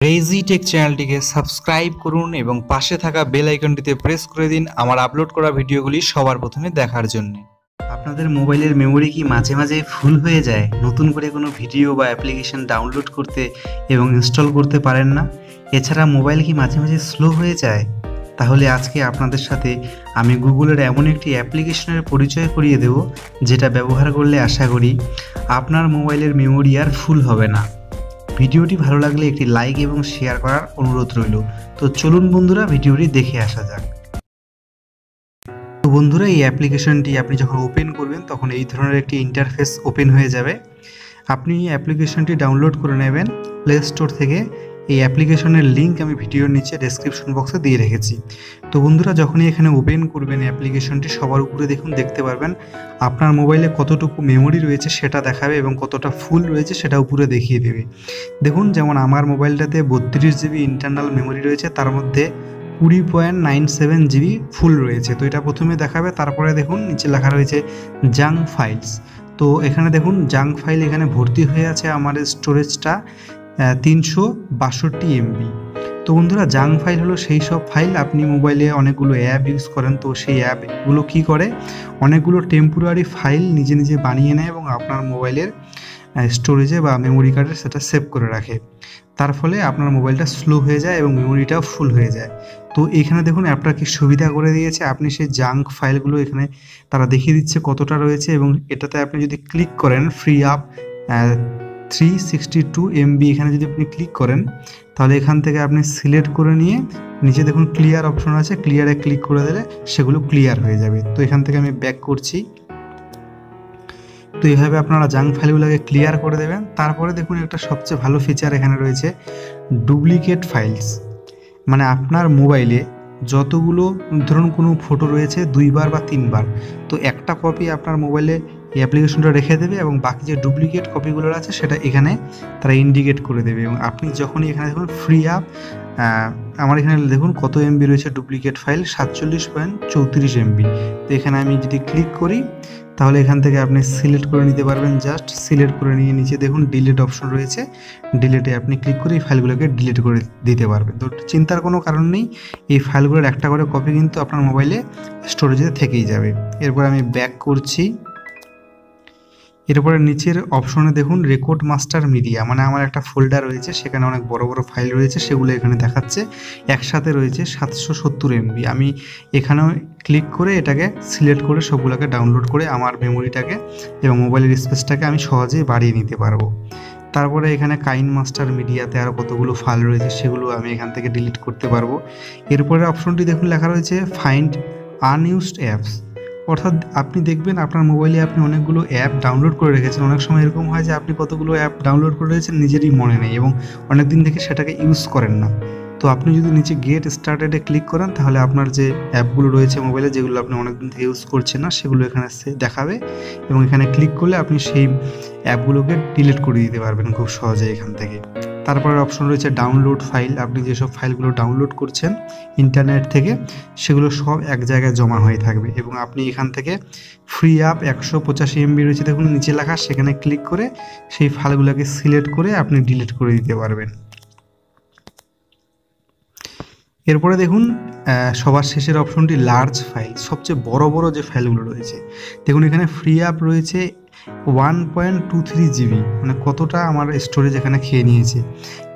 গ্রেজি take চ্যানেলটিকে subscribe করুন এবং পাশে থাকা বেল আইকনটিতে প্রেস করে দিন আমার আপলোড করা ভিডিওগুলি সবার প্রথমে দেখার জন্য। আপনাদের মোবাইলের মেমোরি কি মাঝে মাঝে ফুল হয়ে যায়, নতুন করে কোনো ভিডিও বা অ্যাপ্লিকেশন ডাউনলোড করতে এবং ইনস্টল করতে পারেন না? এছাড়া মোবাইল কি মাঝে মাঝে স্লো হয়ে যায়? তাহলে আজকে আপনাদের সাথে আমি গুগলের এমন একটি অ্যাপ্লিকেশনের পরিচয় করিয়ে দেব, যেটা ব্যবহার করলে আশা করি আপনার মোবাইলের মেমোরি আর ফুল হবে না। ভিডিওটি ভালো লাগলে একটি লাইক এবং শেয়ার করার অনুরোধ রইল। তো চলুন বন্ধুরা, ভিডিওটি দেখে আসা যাক। তো বন্ধুরা, এই অ্যাপ্লিকেশনটি আপনি যখন ওপেন করবেন তখন এই ধরনের একটি ইন্টারফেস ওপেন হয়ে যাবে। আপনি অ্যাপ্লিকেশনটি ডাউনলোড করে নেবেন প্লে স্টোর থেকে। এই অ্যাপ্লিকেশনের লিঙ্ক আমি ভিডিওর নিচে ডেসক্রিপশন বক্সে দিয়ে রেখেছি। তো বন্ধুরা, যখনই এখানে ওপেন করবেন অ্যাপ্লিকেশনটি, সবার উপরে দেখতে পারবেন আপনার মোবাইলে কতটুকু মেমোরি রয়েছে সেটা দেখাবে এবং কতটা ফুল রয়েছে সেটা উপরে দেখিয়ে দেবে। দেখুন, যেমন আমার মোবাইলটাতে 32 জিবি ইন্টারনাল মেমোরি রয়েছে, তার মধ্যে 20.97 জিবি ফুল রয়েছে। তো এটা প্রথমে দেখাবে, তারপরে দেখুন নিচে লেখা রয়েছে জাঙ্ক ফাইলস। তো এখানে দেখুন জাঙ্ক ফাইল এখানে ভর্তি হয়ে আছে, আমার স্টোরেজটা 362 এমবি। তো বন্ধুরা, জাঙ্ক ফাইল হলো সেই সব ফাইল, আপনি মোবাইলে অনেকগুলো অ্যাপ ইউজ করেন, তো সেই অ্যাপগুলো কি করে অনেকগুলো টেম্পোরারি ফাইল নিজে নিজে বানিয়ে নেয় এবং আপনার মোবাইলের স্টোরেজে বা মেমোরি কার্ডে সেটা সেভ করে রাখে। তার ফলে আপনার মোবাইলটা স্লো হয়ে যায় এবং মেমোরিটাও ফুল হয়ে যায়। তো এখানে দেখুন অ্যাপটা কি সুবিধা করে দিয়েছে, আপনি সেই জাঙ্ক ফাইলগুলো এখানে তারা দেখিয়ে দিচ্ছে কতটা রয়েছে, এবং এটাতে আপনি যদি ক্লিক করেন ফ্রি আপ 362 এমবি, এখানে যদি আপনি ক্লিক করেন তাহলে এখান থেকে আপনি সিলেক্ট করে নিয়ে নিচে দেখুন ক্লিয়ার অপশন আছে, ক্লিয়ারে ক্লিক করে দিলে সেগুলো ক্লিয়ার হয়ে যাবে। তো এখান থেকে আমি ব্যাক করছি। তো এইভাবে আপনারা জাঙ্ক ফাইলগুলোকে ক্লিয়ার করে দেবেন। তারপরে দেখুন একটা সবচেয়ে ভালো ফিচার এখানে রয়েছে, ডুপ্লিকেট ফাইলস। মানে আপনার মোবাইলে যতগুলো ধরুন কোনো ফটো রয়েছে 2বার বা 3বার, তো একটা কপি আপনার মোবাইলে এই অ্যাপ্লিকেশনটা রেখে দেবে এবং বাকি যে ডুপ্লিকেট কপিগুলো আছে সেটা এখানে তারা ইন্ডিকেট করে দেবে। এবং আপনি যখনই এখানে দেখুন ফ্রি আপ, আমার এখানে দেখুন কত এমবি রয়েছে ডুপ্লিকেট ফাইল, 47.34 এমবি। তো এখানে আমি যদি ক্লিক করি তাহলে এখান থেকে আপনি সিলেক্ট করে নিতে পারবেন। জাস্ট সিলেক্ট করে নিয়ে নিচে দেখুন ডিলিট অপশন রয়েছে, ডিলিটে আপনি ক্লিক করে এই ফাইলগুলোকে ডিলিট করে দিতে পারবেন। তো চিন্তার কোনো কারণ নেই, এই ফাইলগুলোর একটা করে কপি কিন্তু আপনার মোবাইলে স্টোরেজে থেকেই যাবে। এরপর আমি ব্যাক করছি। এরপরে নিচের অপশনে দেখুন রেকর্ড মাস্টার মিডিয়া, মানে আমার একটা ফোল্ডার রয়েছে, সেখানে অনেক বড় বড় ফাইল রয়েছে, সেগুলো এখানে দেখাচ্ছে একসাথে রয়েছে 770 এমবি। আমি এখানেও ক্লিক করে এটাকে সিলেক্ট করে সবগুলোকে ডাউনলোড করে আমার মেমোরিটাকে এবং মোবাইলের স্পেসটাকে আমি সহজেই বাড়িয়ে নিতে পারবো। তারপরে এখানে কাইন মাস্টার মিডিয়াতে আরও কতগুলো ফাইল রয়েছে, সেগুলো আমি এখান থেকে ডিলিট করতে পারবো। এরপরে অপশনটি দেখুন লেখা রয়েছে ফাইন্ড আনইউজড অ্যাপস। অর্থাৎ আপনি দেখবেন আপনার মোবাইলে আপনি অনেকগুলো অ্যাপ ডাউনলোড করে রেখেছেন। অনেক সময় এরকম হয় যে আপনি কতগুলো অ্যাপ ডাউনলোড করে রেখেছেন নিজেরই মনে নেই এবং অনেক দিন থেকে সেটাকে ইউজ করেন না। তো আপনি যদি নিচে গেট স্টার্টেডে ক্লিক করেন তাহলে আপনার যে অ্যাপগুলো রয়েছে মোবাইলে, যেগুলো আপনি অনেকদিন থেকে ইউজ করছেন না, সেগুলো এখানে দেখাবে এবং এখানে ক্লিক করলে আপনি সেই অ্যাপগুলোকে ডিলিট করে দিতে পারবেন খুব সহজে এখান থেকে। তারপরে অপশন রয়েছে ডাউনলোড ফাইল, আপনি যেসব ফাইলগুলো ডাউনলোড করছেন ইন্টারনেট থেকে সেগুলো সব এক জায়গায় জমা হয়ে থাকবে এবং আপনি এখান থেকে ফ্রি আপ 185 এমবি রয়েছে দেখুন নিচে লেখা, সেখানে ক্লিক করে সেই ফাইলগুলোকে সিলেক্ট করে আপনি ডিলিট করে দিতে পারবেন। এরপরে দেখুন সবার শেষের অপশনটি লার্জ ফাইল, সবচেয়ে বড় বড় যে ফাইলগুলো রয়েছে দেখুন এখানে ফ্রি আপ রয়েছে 1.23 জিবি, মানে কতটা আমার স্টোরেজ এখানে খেয়ে নিয়েছে।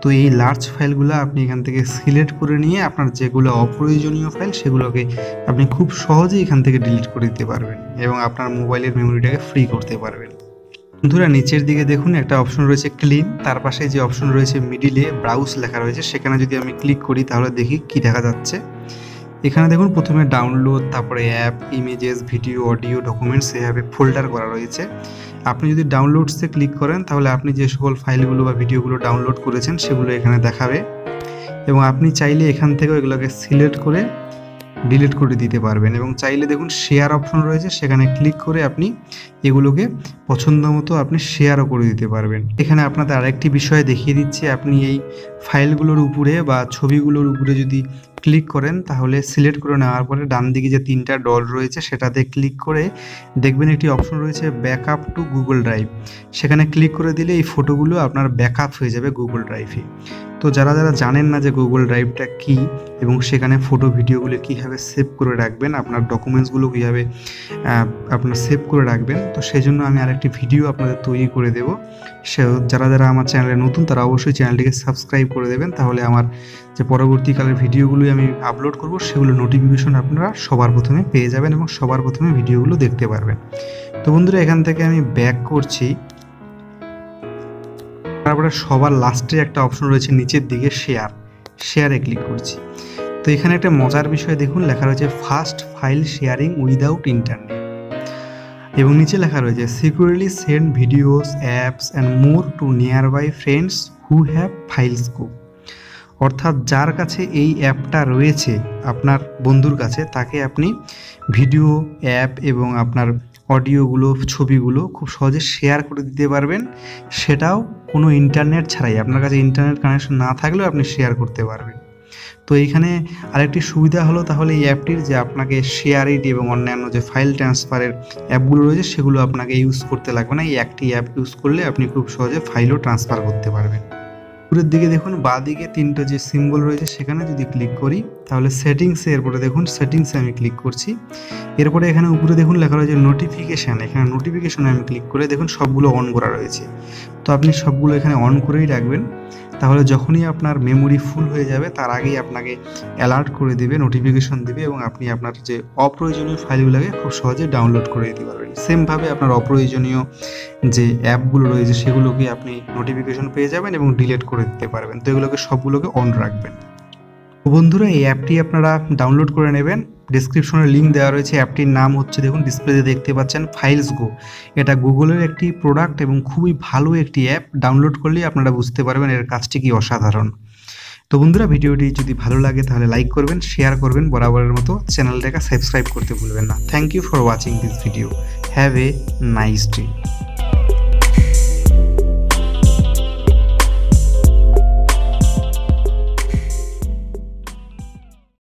তো এই লার্জ ফাইলগুলো আপনি এখান থেকে সিলেক্ট করে নিয়ে আপনার যেগুলো অপ্রয়োজনীয় ফাইল সেগুলোকে আপনি খুব সহজেই এখান থেকে ডিলিট করে দিতে পারবেন এবং আপনার মোবাইলের মেমোরিটাকে ফ্রি করতে পারবেন। বন্ধুরা, নিচের দিকে দেখুন একটা অপশন রয়েছে ক্লিন, তার পাশে যে অপশন রয়েছে মিডিলে ব্রাউজ লেখা রয়েছে, সেখানে যদি আমি ক্লিক করি তাহলে দেখি কি দেখা যাচ্ছে। এখানে দেখুন প্রথমে ডাউনলোড, তারপরে app, images, video, audio, documents এভাবে ফোল্ডার করা রয়েছে। আপনি যদি ডাউনলোডসে ক্লিক করেন তাহলে আপনি যে সকল ফাইলগুলো বা ভিডিওগুলো ডাউনলোড করেছেন সেগুলো এখানে দেখাবে এবং আপনি চাইলে এখান থেকে এগুলোকে সিলেক্ট করে ডিলিট করে দিতে পারবেন। এবং চাইলে দেখুন শেয়ার অপশন রয়েছে, সেখানে ক্লিক করে আপনি এগুলোকে পছন্দ মতো আপনি শেয়ারও করে দিতে পারবেন। এখানে আপনাদের আরেকটি বিষয় দেখিয়ে দিচ্ছি, আপনি এই ফাইলগুলোর উপরে বা ছবিগুলোর উপরে যদি ক্লিক করেন তাহলে সিলেক্ট করে নেওয়ার পরে ডান দিকে যে 3টা ডট রয়েছে সেটাতে ক্লিক করে দেখবেন একটি অপশন রয়েছে ব্যাকআপ টু গুগল ড্রাইভ, সেখানে ক্লিক করে দিলে এই ফটোগুলো আপনার ব্যাকআপ হয়ে যাবে গুগল ড্রাইভে। তো তো যারা যারা জানেন না যে গুগল ড্রাইভটা কী এবং সেখানে ফটো ভিডিওগুলো কীভাবে সেভ করে রাখবেন, আপনার ডকুমেন্টসগুলো কীভাবে আপনার সেভ করে রাখবেন, তো সেই জন্য আমি আরেকটি ভিডিও আপনাদের তৈরি করে দেব। যারা যারা আমার চ্যানেলে নতুন তারা অবশ্যই চ্যানেলটিকে সাবস্ক্রাইব করে দেবেন, তাহলে আমার যে পরবর্তীকালের ভিডিওগুলোই আমি আপলোড করব সেগুলো নোটিফিকেশন আপনারা সবার প্রথমে পেয়ে যাবেন এবং সবার প্রথমে ভিডিওগুলো দেখতে পারবেন। তো বন্ধুরা এখান থেকে আমি ব্যাক করছি, তারপরে সবার লাস্টে একটা অপশন রয়েছে নিচের দিকে শেয়ারে ক্লিক করছি। তো এখানে একটা মজার বিষয় দেখুন, লেখা রয়েছে fast file sharing without internet এবং নিচে লেখা রয়েছে securely send videos apps and more to nearby friends who have Files Go. অর্থাৎ যার কাছে এই অ্যাপটা রয়েছে আপনার বন্ধুর কাছে, তাকে আপনি ভিডিও অ্যাপ এবং আপনার অডিওগুলো ছবিগুলো খুব সহজে শেয়ার করে দিতে পারবেন, সেটাও কোনো ইন্টারনেট ছাড়াই। আপনার কাছে ইন্টারনেট কানেকশন না থাকলেও আপনি শেয়ার করতে পারবেন। তো এইখানে আরেকটি সুবিধা হলো তাহলে এই অ্যাপটির, যে আপনাকে শেয়ার ইট এবং অন্যান্য যে ফাইল ট্রান্সফারের অ্যাপগুলো রয়েছে সেগুলো আপনাকে ইউজ করতে লাগবে না। এই একটি অ্যাপ ইউজ করলে আপনি খুব সহজে ফাইলও ট্রান্সফার করতে পারবেন। উপরের দিকে দেখুন বাঁ দিকে তিনটে যে সিম্বল রয়েছে সেখানে যদি ক্লিক করি তাহলে সেটিংসে, এরপরে দেখুন সেটিংসে আমি ক্লিক করছি। এরপরে এখানে উপরে দেখুন লেখা রয়েছে নোটিফিকেশান, এখানে নোটিফিকেশনে আমি ক্লিক করে দেখুন সবগুলো অন করা রয়েছে। তো আপনি সবগুলো এখানে অন করেই রাখবেন, তাহলে যখনই আপনার মেমোরি ফুল হয়ে যাবে তার আগেই আপনাকে অ্যালার্ট করে দেবে, নোটিফিকেশন দেবে এবং আপনি আপনার যে অপ্রয়োজনীয় ফাইলগুলোকে খুব সহজে ডাউনলোড করে দিতে পারবেন। সেমভাবে আপনার অপ্রয়োজনীয় যে অ্যাপগুলো রয়েছে সেগুলোকে আপনি নোটিফিকেশন পেয়ে যাবেন এবং ডিলিট করে দিতে পারবেন। তো এগুলোকে সবগুলোকে অন রাখবেন। বন্ধুরা এই অ্যাপটি আপনারা ডাউনলোড করে নেবেন, ডেসক্রিপশনে লিঙ্ক দেওয়া রয়েছে। অ্যাপটির নাম হচ্ছে দেখুন ডিসপ্লেতে দেখতে পাচ্ছেন ফাইলস গো। এটা গুগলের একটি প্রোডাক্ট এবং খুবই ভালো একটি অ্যাপ। ডাউনলোড করলেই আপনারা বুঝতে পারবেন এর কাজটি কি অসাধারণ। তো বন্ধুরা ভিডিওটি যদি ভালো লাগে তাহলে লাইক করবেন, শেয়ার করবেন, বরাবরের মতো চ্যানেলটাকে সাবস্ক্রাইব করতে ভুলবেন না। Thank you for watching this video. Have a nice day.